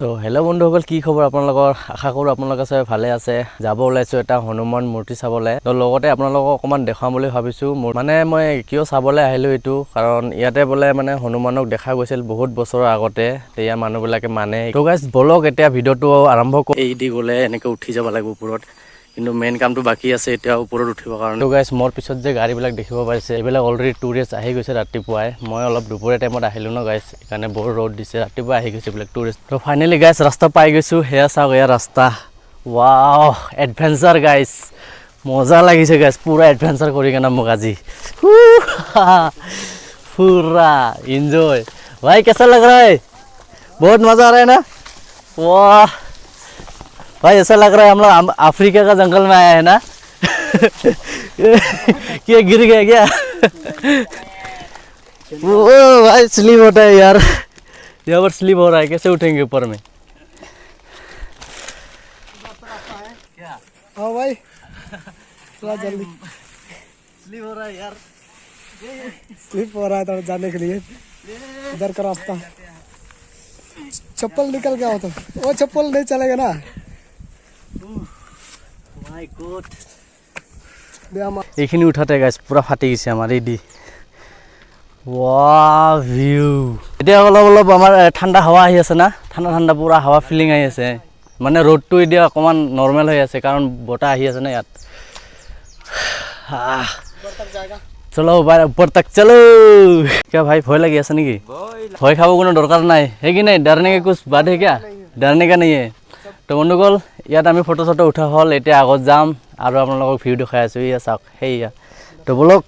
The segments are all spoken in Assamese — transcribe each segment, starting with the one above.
তো হেল্ল' বন্ধুসকল, কি খবৰ আপোনালোকৰ? আশা কৰোঁ আপোনালোকে চবে ভালে আছে। যাব ওলাইছোঁ এটা হনুমান মূৰ্তি চাবলৈ। তো লগতে আপোনালোকক অকণমান দেখাম বুলি ভাবিছোঁ। মানে মই কিয় চাবলৈ আহিলোঁ এইটো কাৰণ ইয়াতে বোলে মানে হনুমানক দেখা গৈছিল বহুত বছৰৰ আগতে। ইয়াৰ মানুহবিলাকে মানে তো গাইজ বলক এতিয়া ভিডিঅ'টো আৰম্ভ কৰোঁ। এই দি গ'লে এনেকৈ উঠি যাব লাগিব ওপৰত, কিন্তু মেইন কামটো বাকী আছে এতিয়া ওপৰত উঠিবৰ কাৰণে। তো গাইজ মোৰ পিছত যে গাড়ীবিলাক দেখিব পাৰিছে, এইবিলাক অলৰেডি টুৰিষ্ট আহি গৈছে ৰাতিপুৱাই। মই অলপ দুপৰীয়া টাইমত আহিলোঁ ন গাইজ, সেইকাৰণে বহুত ৰ'দ দিছে। ৰাতিপুৱা আহি গৈছে এইবিলাক টুৰিষ্ট। তো ফাইনেলি গাইজ ৰাস্তা পাই গৈছোঁ। সেয়া চাওক এয়া ৰাস্তা। ৱাও, এডভেঞ্চাৰ গাইজ, মজা লাগিছে গাইজ। পুৰা এডভেঞ্চাৰ কৰি কেনে মোক আজি पूरा एंजॉय। भाई कैसा लग रहा है? बहुत मज़ा आ रहा है ना? वाह भाई, ऐसा लग रहा है हम लोग अफ्रीका का जंगल में आया है ना। क्या गिर गया क्या? ओ भाई स्लिप होता है यार, यहाँ पर स्लिप हो रहा है। कैसे उठेंगे ऊपर में? हाँ भाई, थोड़ा जल्दी स्लिप हो रहा है यार, स्लिप हो रहा है थोड़ा जाने के लिए। इधर का रास्ता, चप्पल निकल गया हो तो वो चप्पल नहीं चलेगा ना। माय गॉड, এইখিনি উঠাতে গাইছ পুৰা ফাটি গৈছে আমাৰ এই দি। ৱাও ভিউ, এতিয়া অলপ অলপ আমাৰ ঠাণ্ডা হাৱা আহি আছে না, ঠাণ্ডা ঠাণ্ডা পুৰা হাৱা ফিলিং আহি আছে। মানে ৰ'দটো এতিয়া অকণমান নৰ্মেল হৈ আছে কাৰণ বতাহ আহি আছে না ইয়াত। চলো ऊपर तक चलो। क्या भाई भय लगी আছে নেকি? ভয় খাব কোনো দৰকাৰ নাই। है कि नहीं? डरने के कुछ बात है क्या? डरने का नहीं है। তো বন্ধুসকল, ইয়াত আমি ফটো চটো উঠা হ'ল। এতিয়া আগত যাম আৰু আপোনালোকক ভিউ দেখাই আছোঁ। এয়া চাওক সেয়া। তো বলক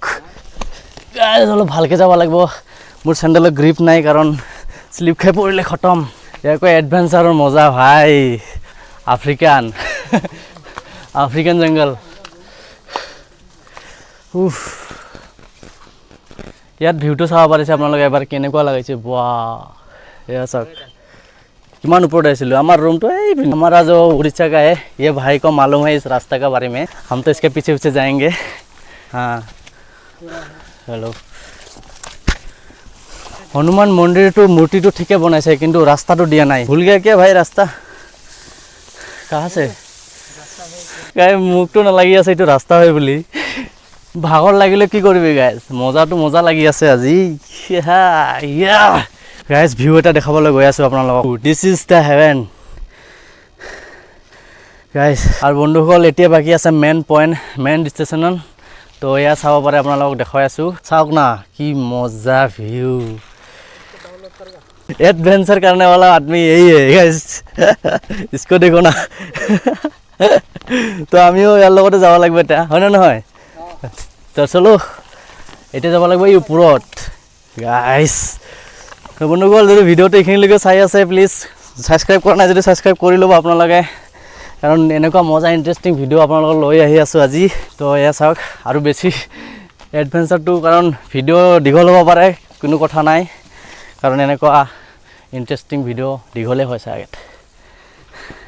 অলপ ভালকৈ যাব লাগিব। মোৰ চেণ্ডেলৰ গ্ৰিপ নাই কাৰণ শ্লিপ খাই পৰিলে খতম। ইয়াকৈ এডভেঞ্চাৰৰ মজা ভাই, আফ্ৰিকান আফ্ৰিকান জংগল। উফ, ইয়াত ভিউটো চাব পাৰিছে আপোনালোকে এবাৰ কেনেকুৱা লাগিছে। ৱা এয়া চাওক, किमान ऊपर आइसिलो। हमारा रूम तो है, हमारा जो उड़ीसा का है, ये भाई को मालूम है इस रास्ते के बारे में। हम तो इसके पीछे पीछे जाएंगे। हाँ हेलो, हनुमान मंदिर तो मूर्ति तो ठीक है बनाइसे, किंतु रास्ता तो दिया नहीं। भूल गया क्या भाई रास्ता? कहाँ से गाय मुख तो नालागि आछे एटु रास्ता है बुली। भागर लागिले कि करिबि गाइस, मजा तो मजा লাগি আছে আজি। या गाइस ভিউ এটা দেখাবলৈ গৈ আছো আপোনালোকক। This is the heaven guys. আৰু বন্ধুসকল, এতিয়া বাকি আছে মেইন পইণ্ট, মেইন ষ্টেচন। তো এয়া চাব পাৰে আপোনালোকক দেখাই আছো। চাওক না কি মজা ভিউ। एडवेंचर करने वाला आदमी यही है गाइस, इसको देखो ना। तो आमिও ইয়াৰ লগতে যাব লাগিব এতিয়া, হয় না নহয়? তো চলো এতিয়া যাব লাগিব এই ওপৰত গাইস। তো বন্ধুসকল, যদি ভিডিঅ'টো এইখিনিলৈকে চাই আছে প্লিজ ছাবস্ক্ৰাইব কৰা নাই যদি ছাবস্ক্ৰাইব কৰি ল'ব আপোনালোকে, কাৰণ এনেকুৱা মজা ইণ্টাৰেষ্টিং ভিডিঅ' আপোনালোকক লৈ আহি আছোঁ আজি। তো এয়া চাওক, আৰু বেছি এডভেঞ্চাৰটো কাৰণ ভিডিঅ' দীঘল হ'ব পাৰে, কোনো কথা নাই, কাৰণ এনেকুৱা ইণ্টাৰেষ্টিং ভিডিঅ' দীঘলে হয় চাগে।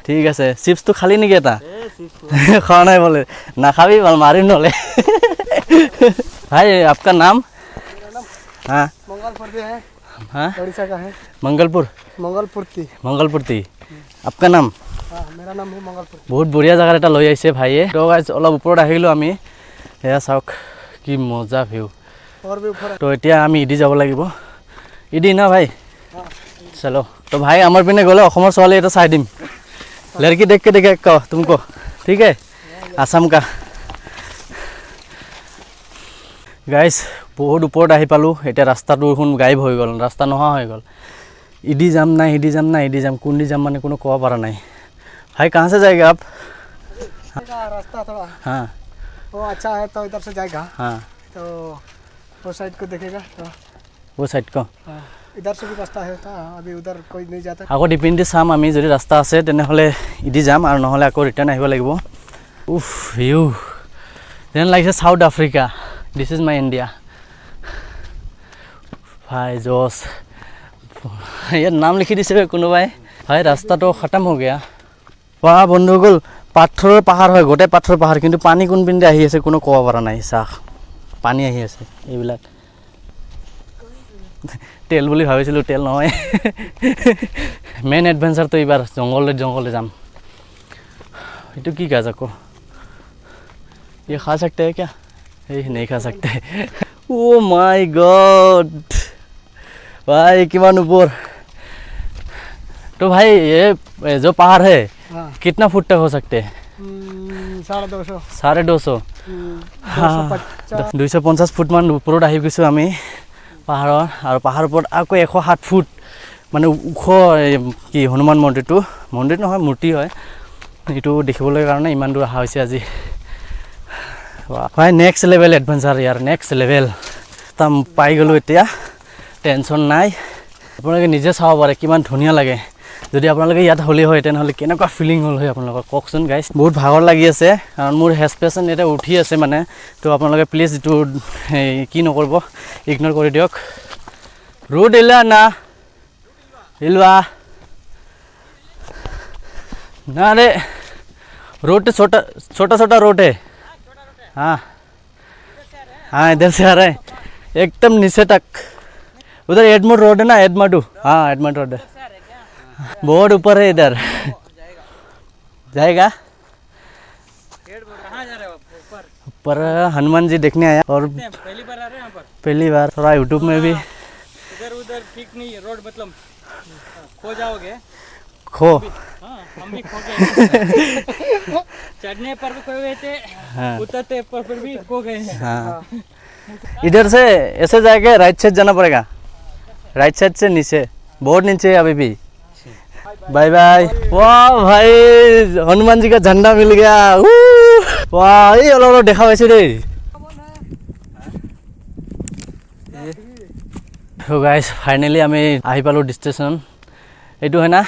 ঠিক আছে, চিপছটো খালি নেকি এটা? খোৱা নাই বোলে, নাখাবি ভাল মাৰিম নহ'লে। भाई आपका नाम? हाँ मंगलपुर है, हाँ उड़ीसा का है। मंगलपुर, मंगलपुरती। आपका नाम? हाँ, मेरा नाम है मंगलपुर। बहुत बढ़िया जगह এটা লৈ আহিছে ভাইয়ে। তো গাইজ অলপ ওপৰত আহিলোঁ আমি। এয়া চাওক কি মজা ভিউ। और भी ऊपर। তো এতিয়া আমি ইদি যাব লাগিব। ইদি না ভাই? চলো। তো ভাই আমাৰ পিনে গ'লে অসমৰ ছোৱালী এটা চাই দিম। लड़की देख के देखे कहो तुमको, ठीक है? आसाम का गाइस बहुत ऊपर आহি পালোঁ। এতিয়া ৰাস্তাটো এখন গাইব হৈ গ'ল, ৰাস্তা নোহোৱা হৈ গ'ল। ইদি যাম না ইদি যাম না ইদি যাম, কোনদি যাম মানে কোনো ক'ব পৰা নাই। भाई कहाँ से जाएगा आप? रास्ता थोड़ा हाँ वो अच्छा है तो इधर से जाएगा। हाँ, तो वो साइड को देखेगा तो वो साइड को। हाँ, इधर से भी रास्ता है था, अभी उधर कोई नहीं जाता। আকৌ ডিপিন্দি চাম আমি, যদি ৰাস্তা আছে তেনেহ'লে ইদি যাম, আৰু নহ'লে আকৌ ৰিটাৰ্ণ আহিব লাগিব। উফ ভিউ যেন লাগিছে south Africa. This is my India ভাই, জোছ। ইয়াত নাম লিখি দিছে কোনোবাই। ভাই ৰাস্তাটো খতম হৈ গয়া। ৱা বন্ধুসকল, পাথৰৰ পাহাৰ হয়, গোটেই পাথৰৰ পাহাৰ, কিন্তু পানী কোন পিনে আহি আছে কোনো ক'ব পৰা নাই। চাহ পানী আহি আছে এইবিলাক। তেল বুলি ভাবিছিলোঁ তেল নহয় মেইন এডভেঞ্চাৰটো এইবাৰ জংঘলে যাম এইটো কি গাছ আকৌ ये खा सकते हैं क्या ये नहीं खा सकते ओ माय गॉड भाई किमान ऊपर तो भाई ये जो पहाड़ है हाँ कितना फुट तक हो सकते हैं 250 250 250 ফুট মান ওপৰত আহি গৈছোঁ আমি পাহাৰৰ আৰু পাহাৰৰ ওপৰত আকৌ 107 ফুট মানে ওখ কি হনুমান মন্দিৰটো মন্দিৰ নহয় মূৰ্তি হয় এইটো দেখিবলৈ কাৰণে ইমান দূৰ অহা হৈছে আজি ভাই নেক্সট লেভেল এডভেঞ্চাৰ ইয়াৰ নেক্সট লেভেল তাম পাই গ'লোঁ এতিয়া টেনশ্যন নাই আপোনালোকে নিজে চাব পাৰে কিমান ধুনীয়া লাগে যদি আপোনালোকে ইয়াত হ'লে হয় তেনেহ'লে কেনেকুৱা ফিলিং হ'ল হয় আপোনালোকৰ কওকচোন গাইছ বহুত ভাগৰ লাগি আছে কাৰণ মোৰ হেছপেচন এতিয়া উঠি আছে মানে তো আপোনালোকে প্লিজ এইটো কি নকৰিব ইগন'ৰ কৰি দিয়ক ৰুট ইলা না ইলৱা ना रे रोड छोटा छोटा रोड है हाँ हाँ इधर से आ रहा है एकदम नीचे तक उधर एडमंड रोड है ना एडमंडू हाँ एडमंड रोड है बहुत ऊपर है इधर जाएगा ऊपर हनुमान जी देखने आया और पहली बार आ रहे हैं यहाँ पर पहली बार थोड़ा यूट्यूब में भी इधर उधर ठीक नहीं है रोड मतलब खो जाओगे खो हाँ हम भी खो गए चढ़ने पर भी खो गए थे हाँ उतरते पर फिर भी खो गए हैं हाँ इधर से ऐसे जाके राइट साइड जाना पड़ेगा राइट साइड से नीचे बहुत नीचे है अभी भी बाय बाय वाह भाई हनुमान जी का झंडा मिल गया वाह ये अलग देखा वैसे दे तो गाइस फाइनली আমি আহি পালো ডিস্টেশন এইটো হয় না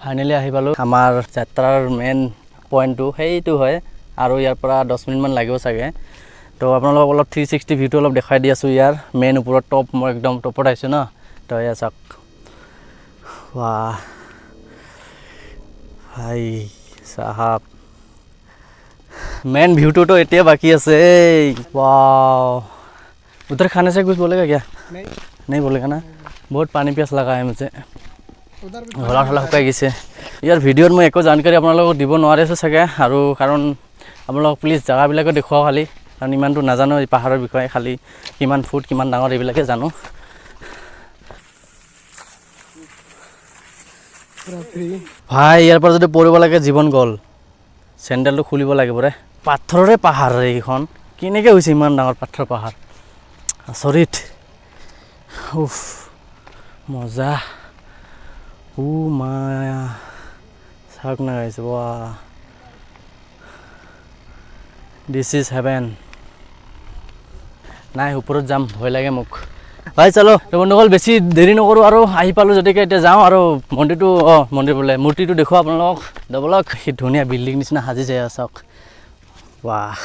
ফাইনেলি আহি পালো আমাৰ যাত্ৰাৰ মেইন পইণ্টটো সেইটো হয় আৰু ইয়াৰ পৰা 10 মিনিটমান লাগিব চাগে তো আপোনালোকক অলপ 360 ভিউটো অলপ দেখাই দি আছোঁ ইয়াৰ মেইন ওপৰত টপ মই একদম টপত আহিছোঁ ন তো এয়া চাওক वाह भाई साहब मेन व्यू तो इतना बाकी है वाह उधर खाने से कुछ बोलेगा क्या नहीं बोलेगा ना बहुत पानी प्यास लगा है मुझे गला ठला शुकाई गई यार भिडिओत मैं एको जानकारी आपलोक দিব নোৱাৰিছোঁ চাগে আৰু কাৰণ আপোনালোক প্লিজ জায়গাবিলাক দেখুৱাও খালি কাৰণ ইমানটো নাজানো এই পাহাৰৰ বিষয়ে খালি কিমান ফুট কিমান ডাঙৰ এইবিলাকে জানো ভাই ইয়াৰ পৰা যদি পৰিব লাগে জীৱন গ'ল চেণ্ডেলটো খুলিব লাগিব ৰে পাথৰৰে পাহাৰ এইখন কেনেকৈ হৈছে ইমান ডাঙৰ পাথৰ পাহাৰ আচৰিত উফ মজা ও মায়া চাওক না গাইছ ৱা দিছ ইজ হেভেন নাই ওপৰত যাম ভয় লাগে মোক ভাই চলো বন্ধুসকল বেছি দেৰি নকৰোঁ আৰু আহি পালোঁ যদিকে এতিয়া যাওঁ আৰু মন্দিৰটো মন্দিৰ বোলে মূৰ্তিটো দেখুৱাওঁ আপোনালোকক ডবলক সি ধুনীয়া বিল্ডিং নিচিনা সাজি যায় চাওক বাহ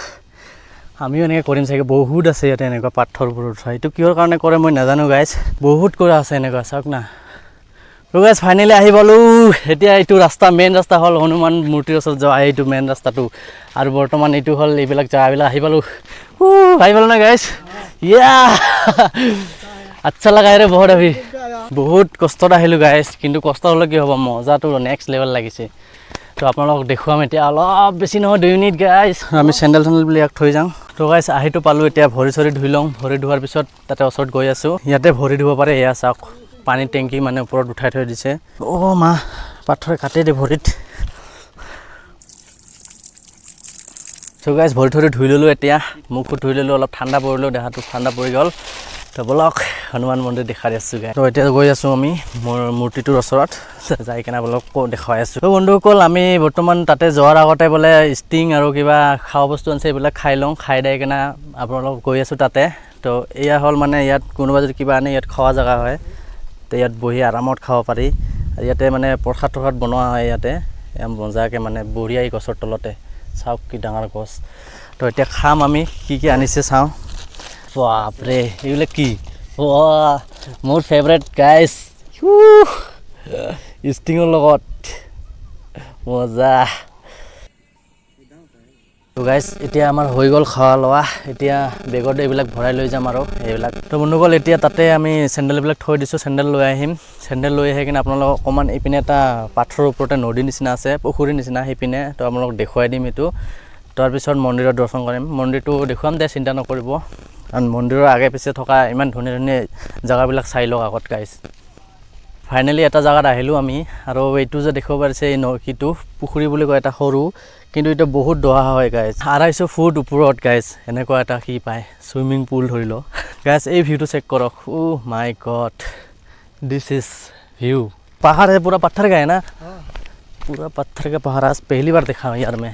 আমিও এনেকৈ কৰিম চাগে বহুত আছে ইয়াতে এনেকুৱা পাথৰবোৰত এইটো কিহৰ কাৰণে কৰে মই নাজানো গাইজ বহুত কৰা আছে এনেকুৱা চাওক না তো গাইজ ফাইনেলি আহি পালোঁ এতিয়া এইটো ৰাস্তা মেইন ৰাস্তা হ'ল হনুমান মূৰ্তিৰ ওচৰত যোৱা এইটো মেইন ৰাস্তাটো আৰু বৰ্তমান এইটো হ'ল এইবিলাক জেগাবিলাক আহি পালোঁ আহি পালোঁ না গাইজ ইয়া আচ্ছা লগা ৰে বহুত আহি বহুত কষ্টত আহিলোঁ গাইজ কিন্তু কষ্ট হ'লে কি হ'ব মজাটো নেক্সট লেভেল লাগিছে তো আপোনালোকক দেখুৱাম এতিয়া অলপ বেছি নহয় 2 মিনিট গাইজ আমি চেণ্ডেল বুলি ইয়াক থৈ যাওঁ তো গাইজ আহিটো পালোঁ এতিয়া ভৰি চৰি ধুই লওঁ ভৰি ধোৱাৰ পিছত তাতে ওচৰত গৈ আছোঁ ইয়াতে ভৰি ধুব পাৰে এয়া চাওক পানী টেংকি মানে ওপৰত উঠাই থৈ দিছে অ' মা পাথৰে কাটে দে ভৰিত তো গাইজ ভৰি থৰি ধুই ল'লোঁ এতিয়া মুখটো ধুই ল'লোঁ অলপ ঠাণ্ডা পৰিলোঁ দেহাটো ঠাণ্ডা পৰি গ'ল তো বলক হনুমান মন্দিৰ দেখাই আছোঁ গাই তো এতিয়া গৈ আছোঁ আমি মোৰ মূৰ্তিটোৰ ওচৰত যাই কেনে বলক দেখুৱাই আছোঁ তো বন্ধুসকল আমি বৰ্তমান তাতে যোৱাৰ আগতে বোলে ষ্টিং আৰু কিবা খোৱা বস্তু আছে এইবিলাক খাই লওঁ খাই দাই কেনে আপোনালোক গৈ আছোঁ তাতে তো এয়া হ'ল মানে ইয়াত কোনোবা যদি কিবা আনে ইয়াত খোৱা জেগা হয় তো ইয়াত বহি আৰামত খাব পাৰি ইয়াতে মানে প্ৰসাদ টসাদ বনোৱা হয় ইয়াতে মজাকৈ মানে বঢ়িয়াই গছৰ তলতে চাওক কি ডাঙৰ গছ তো এতিয়া খাম আমি কি কি আনিছে চাওঁ বাপৰে এইবিলাক কি মোৰ ফেভৰেট গাইজ ষ্টিঙৰ লগত মজা তো গাইজ এতিয়া আমাৰ হৈ গ'ল খোৱা লোৱা এতিয়া বেগত এইবিলাক ভৰাই লৈ যাম আৰু এইবিলাক তো বন্ধুসকল এতিয়া তাতে আমি চেণ্ডেলবিলাক থৈ দিছোঁ চেণ্ডেল লৈ আহিম চেণ্ডেল লৈ আহি কিনে আপোনালোকক অকণমান এইপিনে এটা পাথৰৰ ওপৰতে নদীৰ নিচিনা আছে পুখুৰীৰ নিচিনা সেইপিনে তো আপোনালোকক দেখুৱাই দিম এইটো তাৰপিছত মন্দিৰৰ দৰ্শন কৰিম মন্দিৰটো দেখুৱাম দে চিন্তা নকৰিব কাৰণ মন্দিৰৰ আগে পিছে থকা ইমান ধুনীয়া ধুনীয়া জেগাবিলাক চাই লওক আগত গাইজ ফাইনেলি এটা জেগাত আহিলোঁ আমি আৰু এইটো যে দেখিব পাৰিছে এই নদীটো পুখুৰী বুলি কয় এটা সৰু কিন্তু এইটো বহুত দহা হয় গাইজ 250 ফুট ওপৰত গাইজ এনেকুৱা এটা কি পায় চুইমিং পুল ধৰি লওক গাইজ এই ভিউটো চেক কৰক মাই গড दिस इज व्यू पहाड़ है पूरा पत्थर का है ना पूरा पत्थर का पहाड़ आज पहली बार देखा हूँ यार मैं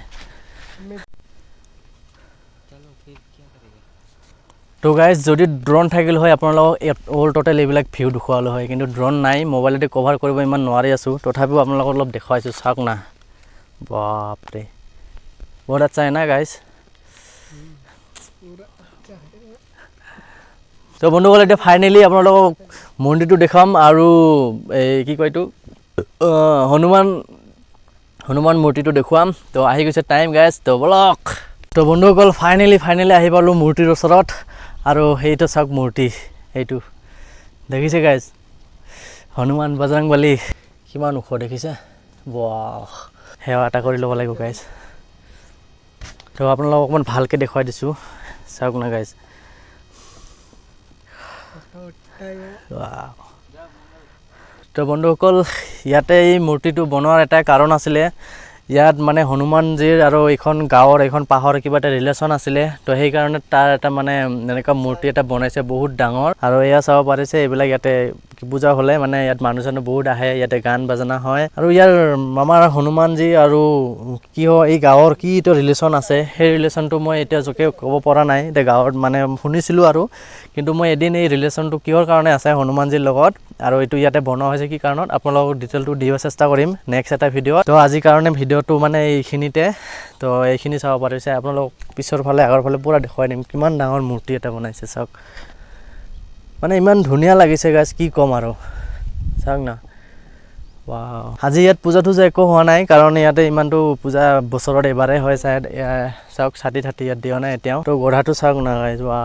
তো গাইজ যদি ড্ৰোন থাকিল হয় আপোনালোকক অল টোটেল এইবিলাক ভিউ দেখুৱালো হয় কিন্তু ড্ৰোন নাই মোবাইলতে কভাৰ কৰিব ইমান নোৱাৰি আছোঁ তথাপিও আপোনালোকক অলপ দেখুৱাইছোঁ চাওক না বাপৰে বহুত আচ্ছা है ना গাইজ তো বন্ধুসকল এতিয়া ফাইনেলি আপোনালোকক মন্দিৰটো দেখাম আৰু এই কি কয় এইটো হনুমান মূৰ্তিটো দেখুৱাম তো আহি গৈছে টাইম গাইজ তো বলক তো বন্ধুসকল ফাইনেলি আহি পালোঁ মূৰ্তিৰ ওচৰত আৰু সেইটো চাওক মূৰ্তি এইটো দেখিছে গাইজ হনুমান বজৰংবলী কিমান ওখ দেখিছে বাহ সেৱা এটা কৰি ল'ব লাগিব গাইজ তো আপোনালোকক অকণমান ভালকৈ দেখুৱাই দিছোঁ চাওক না গাইজ তো বন্ধুসকল ইয়াতে এই মূৰ্তিটো বনোৱাৰ এটা কাৰণ আছিলে ইয়াত মানে হনুমানজীৰ আৰু এইখন গাঁৱৰ এইখন পাহাৰৰ কিবা এটা ৰিলেশ্যন আছিলে তো সেইকাৰণে তাৰ এটা মানে এনেকুৱা মূৰ্তি এটা বনাইছে বহুত ডাঙৰ আৰু এয়া চাব পাৰিছে এইবিলাক ইয়াতে পূজা হ'লে মানে ইয়াত মানুহ চানুহ বহুত আহে ইয়াতে গান বাজনা হয় আৰু ইয়াৰ আমাৰ হনুমানজী আৰু কি হয় এই গাঁৱৰ কি এইটো ৰিলেশ্যন আছে সেই ৰিলেশ্যনটো মই এতিয়া জোকে ক'ব পৰা নাই এতিয়া গাঁৱত মানে শুনিছিলোঁ আৰু কিন্তু মই এদিন এই ৰিলেশ্যনটো কিহৰ কাৰণে আছে হনুমানজীৰ লগত আৰু এইটো ইয়াতে বনোৱা হৈছে কি কাৰণত আপোনালোকক ডিটেইলটো দিব চেষ্টা কৰিম নেক্সট এটা ভিডিঅ' তো আজিৰ কাৰণে ভিডিঅ'টো মানে এইখিনিতে তো এইখিনি চাব পাৰিছে আপোনালোক পিছৰ ফালে আগৰ ফালে পূৰা দেখুৱাই দিম কিমান ডাঙৰ মূৰ্তি এটা বনাইছে চাওক মানে ইমান ধুনীয়া লাগিছে গাইজ কি ক'ম আৰু চাওক না ৱাও আজি ইয়াত পূজা টুজা একো হোৱা নাই কাৰণ ইয়াতে ইমানটো পূজা বছৰত এবাৰে হয় চাওক ছাতি থাতি ইয়াত দিয়া নাই এতিয়াও তো গঢ়াটো চাওক না গাইজ ৱা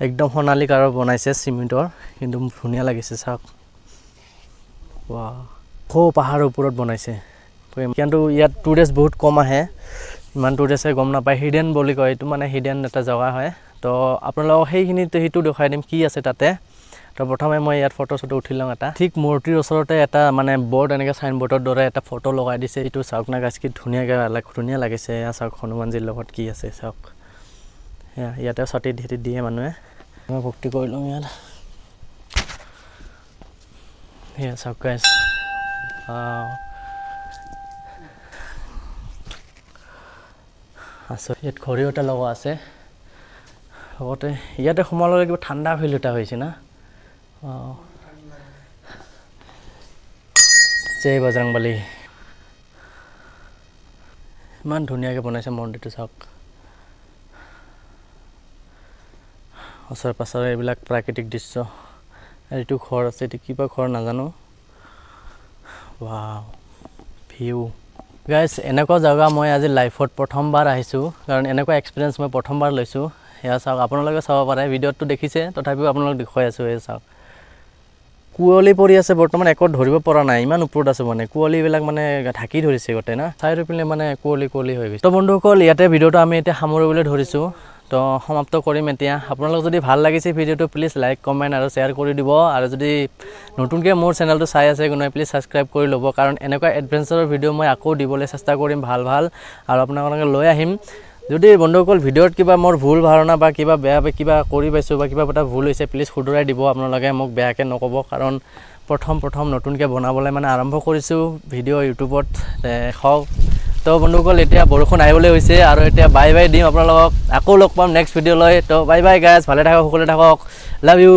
একদম সোণালী কালাৰ বনাইছে চিমেণ্টৰ কিন্তু ধুনীয়া লাগিছে চাওক ৱাও পাহাৰৰ ওপৰত বনাইছে কিন্তু ইয়াত টুৰিষ্ট বহুত কম আহে ইমান টুৰিষ্টে গম নাপায় হিডেন বুলি কয় এইটো মানে হিডেন এটা জেগা হয় তো আপোনালোকক সেইখিনিতে সেইটো দেখুৱাই দিম কি আছে তাতে তো প্ৰথমে মই ইয়াত ফটো চটো উঠি লওঁ এটা ঠিক মূৰ্তিৰ ওচৰতে এটা মানে বৰ্ড এনেকৈ চাইনবৰ্ডৰ দৰে এটা ফটো লগাই দিছে এইটো চাওক না গাইজ কি ধুনীয়া লাগিছে এয়া চাওক হনুমানজীৰ লগত কি আছে চাওক ইয়াতে ছাতি দিয়ে মানুহে মই ভক্তি কৰি লওঁ ইয়াত সেয়া চাওক গাইজ আচ্ছা ইয়াত ঘড়ীও এটা লগোৱা আছে লগতে ইয়াতে সোমালে কিবা ঠাণ্ডা ফিল এটা হৈছে না জয় বজৰংবলী ইমান ধুনীয়াকৈ বনাইছে মন্দিৰটো চাওক ওচৰে পাছৰে এইবিলাক প্ৰাকৃতিক দৃশ্য এইটো ঘৰ আছে এইটো কিবা ঘৰ নাজানো ৱাও ভিউ গাইজ এনেকুৱা জেগা মই আজি লাইফত প্ৰথমবাৰ আহিছোঁ কাৰণ এনেকুৱা এক্সপিৰিয়েঞ্চ মই প্ৰথমবাৰ লৈছোঁ সেয়া চাওক আপোনালোকে চাব পাৰে ভিডিঅ'টো দেখিছে তথাপিও আপোনালোক দেখুৱাই আছোঁ এই চাওক কুঁৱলী পৰি আছে বৰ্তমান একো ধৰিব পৰা নাই ইমান ওপৰত আছে মানে কুঁৱলীবিলাক মানে ঢাকি ধৰিছে গোটেই না চাইডৰ পিনে মানে কুঁৱলী হৈ গৈছে তো বন্ধুসকল ইয়াতে ভিডিঅ'টো আমি এতিয়া সামৰিবলৈ ধৰিছোঁ তো সমাপ্ত কৰিম এতিয়া আপোনালোক যদি ভাল লাগিছে ভিডিঅ'টো প্লিজ লাইক কমেণ্ট আৰু শ্বেয়াৰ কৰি দিব আৰু যদি নতুনকৈ মোৰ চেনেলটো চাই আছে কোনোবাই প্লিজ ছাবস্ক্ৰাইব কৰি ল'ব কাৰণ এনেকুৱা এডভেঞ্চাৰৰ ভিডিঅ' মই আকৌ দিবলৈ চেষ্টা কৰিম ভাল আৰু আপোনালোকে লৈ আহিম যদি বন্ধুসকল ভিডিঅ'ত কিবা মোৰ ভুল ধাৰণা বা কিবা বেয়া কিবা কৰি পাইছোঁ বা কিবা এটা ভুল হৈছে প্লিজ শুধৰাই দিব আপোনালোকে মোক বেয়াকৈ নক'ব কাৰণ প্ৰথম নতুনকৈ বনাবলৈ মানে আৰম্ভ কৰিছোঁ ভিডিঅ' ইউটিউবত হওক তো বন্ধুসকল এতিয়া বৰষুণ আহিবলৈ হৈছে আৰু এতিয়া বাই দিম আপোনালোকক আকৌ লগ পাম নেক্সট ভিডিঅ'লৈ তো বাই গাইজ ভালে থাকক সকলোৱে থাকক লাভ ইউ